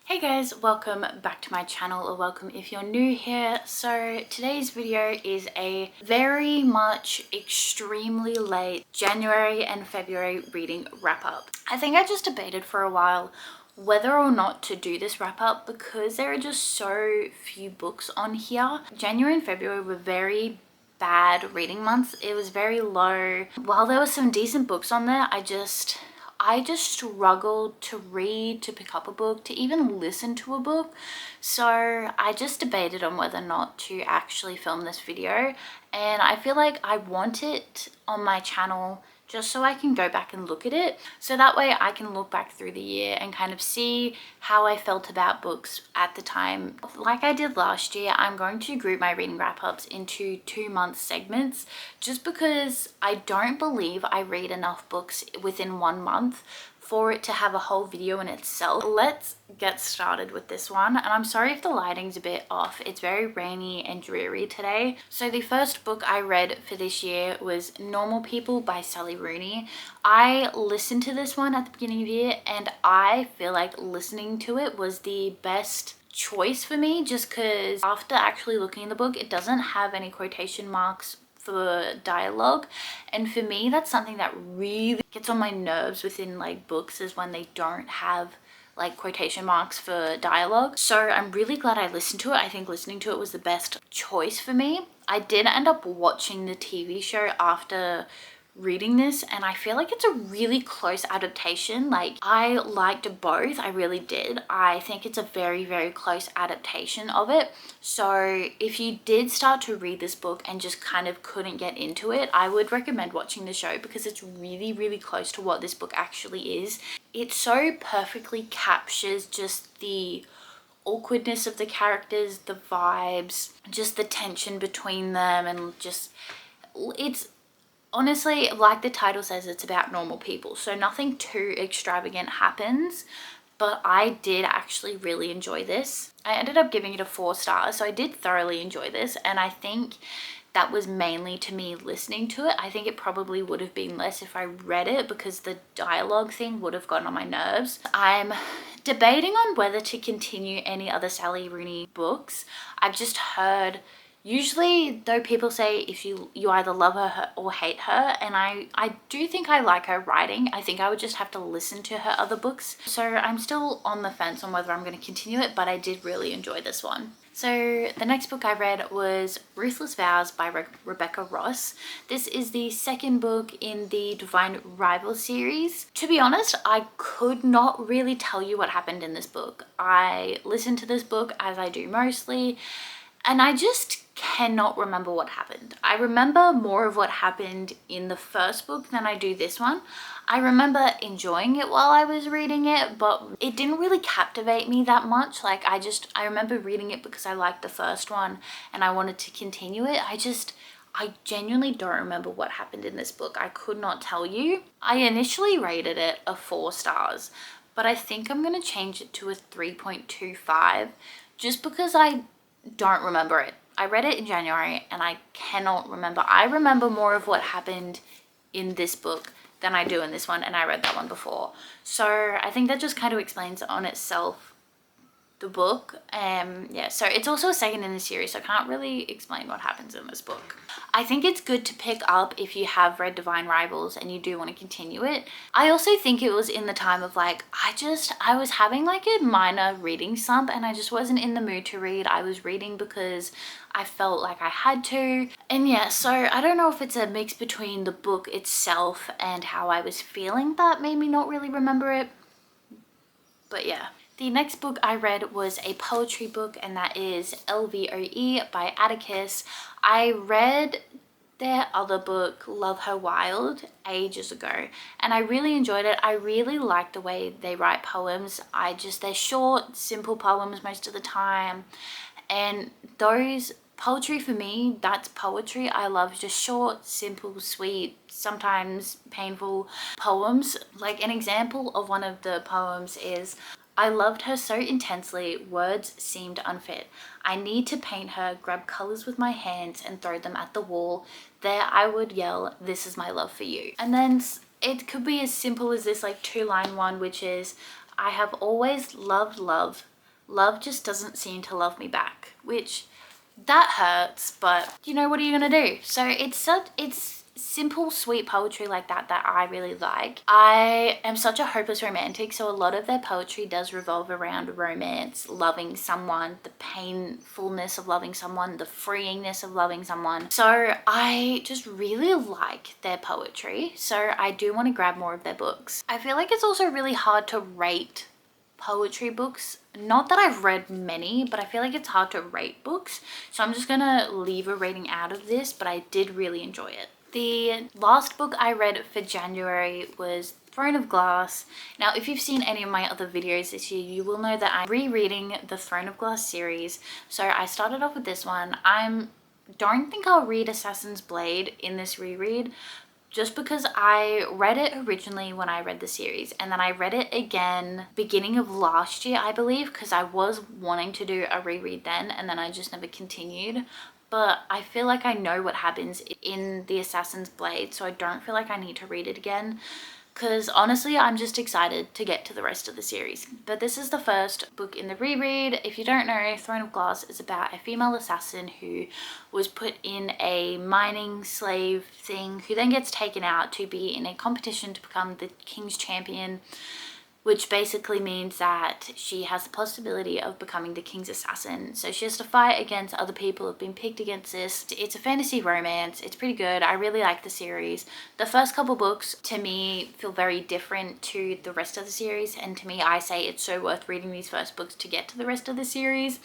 Hey guys, welcome back to my channel, or welcome if you're new here. So today's video is a very much extremely late January and February reading wrap up. I think I just debated for a while whether or not to do this wrap up because there are just so few books on here. January and February were very bad reading months. It was very low. While there were some decent books on there, I just struggled to read, to pick up a book, to even listen to a book. So I just debated on whether or not to actually film this video, and I feel like I want it on my channel just so I can go back and look at it, so that way I can look back through the year and kind of see how I felt about books at the time. Like I did last year, I'm going to group my reading wrap-ups into 2-month segments, just because I don't believe I read enough books within 1 month for it to have a whole video in itself. Let's get started with this one. And I'm sorry if the lighting's a bit off. It's very rainy and dreary today. So the first book I read for this year was Normal People by Sally Rooney. I listened to this one at the beginning of the year, and I feel like listening to it was the best choice for me, just because after actually looking at the book, it doesn't have any quotation marks for dialogue, and for me that's something that really gets on my nerves within like books, is when they don't have like quotation marks for dialogue. So I'm really glad I listened to it. I think listening to it was the best choice for me. I did end up watching the TV show after reading this, and I feel like it's a really close adaptation. Like, I liked both, I really did. I think it's a very, very close adaptation of it. So if you did start to read this book and just kind of couldn't get into it, I would recommend watching the show, because it's really, really close to what this book actually is. It so perfectly captures just the awkwardness of the characters, the vibes, just the tension between them, and just, it's honestly, like the title says, it's about normal people, so nothing too extravagant happens. But I did actually really enjoy this. I ended up giving it a 4 stars, so I did thoroughly enjoy this, and I think that was mainly to me listening to it. I think it probably would have been less if I read it, because the dialogue thing would have gotten on my nerves. I'm debating on whether to continue any other Sally Rooney books. I've just heard, usually though, people say if you either love her or hate her, and I do think I like her writing. I think I would just have to listen to her other books. So I'm still on the fence on whether I'm going to continue it, but I did really enjoy this one. So the next book I read was Ruthless Vows by Rebecca Ross. This is the second book in the Divine Rival series. To be honest, I could not really tell you what happened in this book. I listened to this book, as I do mostly, and I just cannot remember what happened. I remember more of what happened in the first book than I do this one. I remember enjoying it while I was reading it, but it didn't really captivate me that much. Like, I remember reading it because I liked the first one and I wanted to continue it. I genuinely don't remember what happened in this book. I could not tell you. I initially rated it a 4 stars, but I think I'm going to change it to a 3.25 just because I don't remember it. I read it in January and I cannot remember. I remember more of what happened in this book than I do in this one, and I read that one before. So I think that just kind of explains on itself the book. Yeah, so it's also a second in the series, so I can't really explain what happens in this book. I think it's good to pick up if you have read Divine Rivals and you do want to continue it. I also think it was in the time of like, I was having like a minor reading slump and I just wasn't in the mood to read. I was reading because I felt like I had to. And yeah, so I don't know if it's a mix between the book itself and how I was feeling that made me not really remember it. But yeah. The next book I read was a poetry book, and that is LVOE by Atticus. I read their other book, Love Her Wild, ages ago, and I really enjoyed it. I really like the way they write poems. They're short, simple poems most of the time, and those poetry, for me, that's poetry. I love just short, simple, sweet, sometimes painful poems. Like, an example of one of the poems is, I loved her so intensely, words seemed unfit. I need to paint her, grab colors with my hands and throw them at the wall. There I would yell, this is my love for you. And then it could be as simple as this like 2-line one, which is, I have always loved love. love just doesn't seem to love me back, which that hurts, but you know, what are you gonna do? So it's simple, sweet poetry like that that I really like. I am such a hopeless romantic, so a lot of their poetry does revolve around romance, loving someone, the painfulness of loving someone, the freeingness of loving someone. So I just really like their poetry, so I do want to grab more of their books. I feel like it's also really hard to rate poetry books. Not that I've read many, but I feel like it's hard to rate books, so I'm just gonna leave a rating out of this, but I did really enjoy it. The last book I read for January was Throne of Glass. Now, if you've seen any of my other videos this year, you will know that I'm rereading the Throne of Glass series. So I started off with this one. Don't think I'll read Assassin's Blade in this reread, just because I read it originally when I read the series, and then I read it again beginning of last year, I believe, because I was wanting to do a reread then, and then I just never continued. But I feel like I know what happens in the Assassin's Blade, so I don't feel like I need to read it again, because honestly, I'm just excited to get to the rest of the series. But this is the first book in the reread. If you don't know, Throne of Glass is about a female assassin who was put in a mining slave thing, who then gets taken out to be in a competition to become the king's champion, which basically means that she has the possibility of becoming the king's assassin. So she has to fight against other people who have been picked against this. It's a fantasy romance. It's pretty good. I really like the series. The first couple books, to me, feel very different to the rest of the series. And to me, I say it's so worth reading these first books to get to the rest of the series.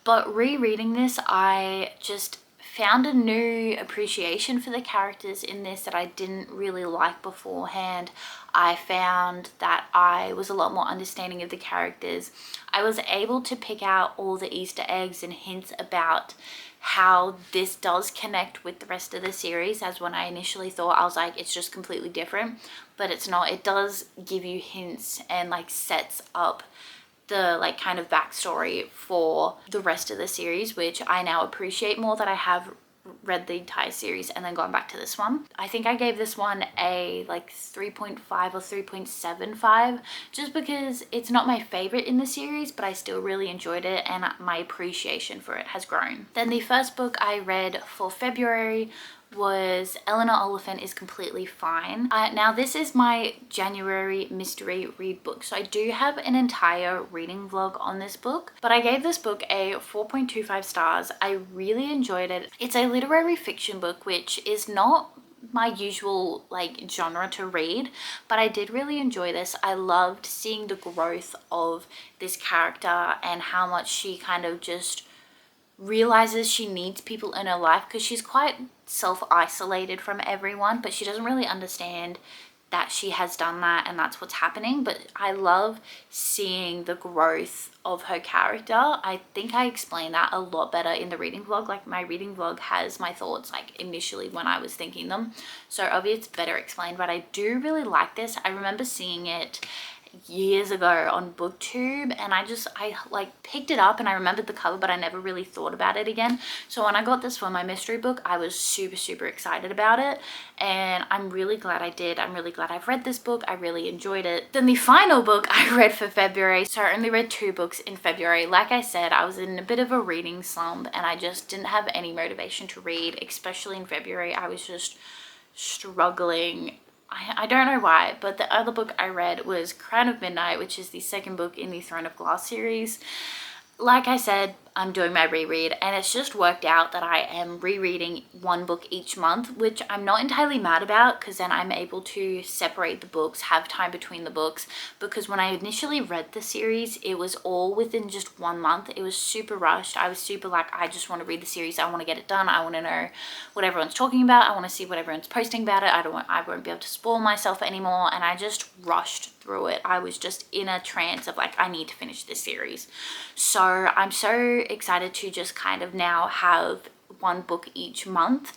But rereading this, I just found a new appreciation for the characters in this that I didn't really like beforehand. I found that I was a lot more understanding of the characters. I was able to pick out all the Easter eggs and hints about how this does connect with the rest of the series, as when I initially thought, I was like, it's just completely different, but it's not. It does give you hints and like sets up the like kind of backstory for the rest of the series, which I now appreciate more that I have read the entire series and then gone back to this one. I think I gave this one a like 3.5 or 3.75, just because it's not my favorite in the series, but I still really enjoyed it and my appreciation for it has grown. Then the first book I read for February was Eleanor Oliphant is Completely Fine. Now this is my January mystery read book, so I do have an entire reading vlog on this book, but I gave this book a 4.25 stars. I really enjoyed it. It's a literary fiction book, which is not my usual like genre to read, but I did really enjoy this. I loved seeing the growth of this character and how much she kind of just realizes she needs people in her life, because she's quite self-isolated from everyone, but she doesn't really understand that she has done that and that's what's happening. But I love seeing the growth of her character. I think I explained that a lot better in the reading vlog. Like my reading vlog has my thoughts like initially when I was thinking them, so obviously it's better explained. But I do really like this. I remember seeing it years ago on booktube, and I like picked it up and I remembered the cover, but I never really thought about it again. So when I got this for my mystery book, I was super excited about it, and I'm really glad I did. I'm really glad I've read this book. I really enjoyed it. Then the final book I read for February, so I only read 2 books in February. Like I said, I was in a bit of a reading slump and I just didn't have any motivation to read, especially in February. I was just struggling. I don't know why, but the other book I read was Crown of Midnight, which is the second book in the Throne of Glass series. Like I said, I'm doing my reread, and it's just worked out that I am rereading 1 book each month, which I'm not entirely mad about, because then I'm able to separate the books, have time between the books. Because when I initially read the series, it was all within just 1 month. It was super rushed. I was super like, I just want to read the series. I want to get it done. I want to know what everyone's talking about. I want to see what everyone's posting about it. I won't be able to spoil myself anymore. And I just rushed through it. I was just in a trance of like, I need to finish this series. So I'm so excited to just kind of now have 1 book each month,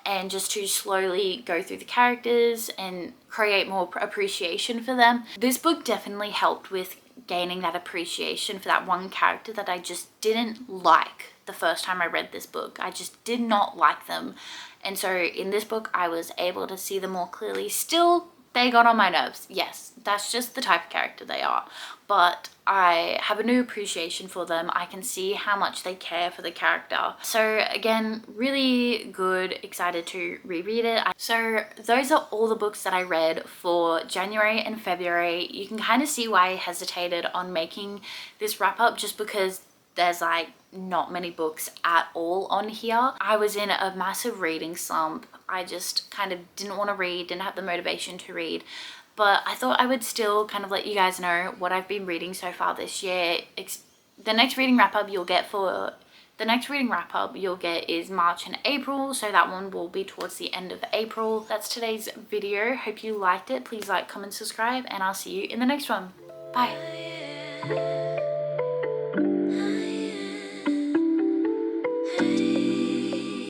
and just to slowly go through the characters and create more appreciation for them. This book definitely helped with gaining that appreciation for that one character that I just didn't like the first time I read this book. I just did not like them. And so in this book, I was able to see them more clearly. Still They got on my nerves. Yes, that's just the type of character they are. But I have a new appreciation for them. I can see how much they care for the character. So again, really good, excited to reread it. So those are all the books that I read for January and February. You can kind of see why I hesitated on making this wrap up, just because there's like not many books at all on here. I was in a massive reading slump. I just kind of didn't want to read, didn't have the motivation to read. But I thought I would still kind of let you guys know what I've been reading so far this year. The next reading wrap up you'll get is March and April, so that one will be towards the end of April. That's today's video. Hope you liked it. Please like, comment, subscribe, and I'll see you in the next one. Bye.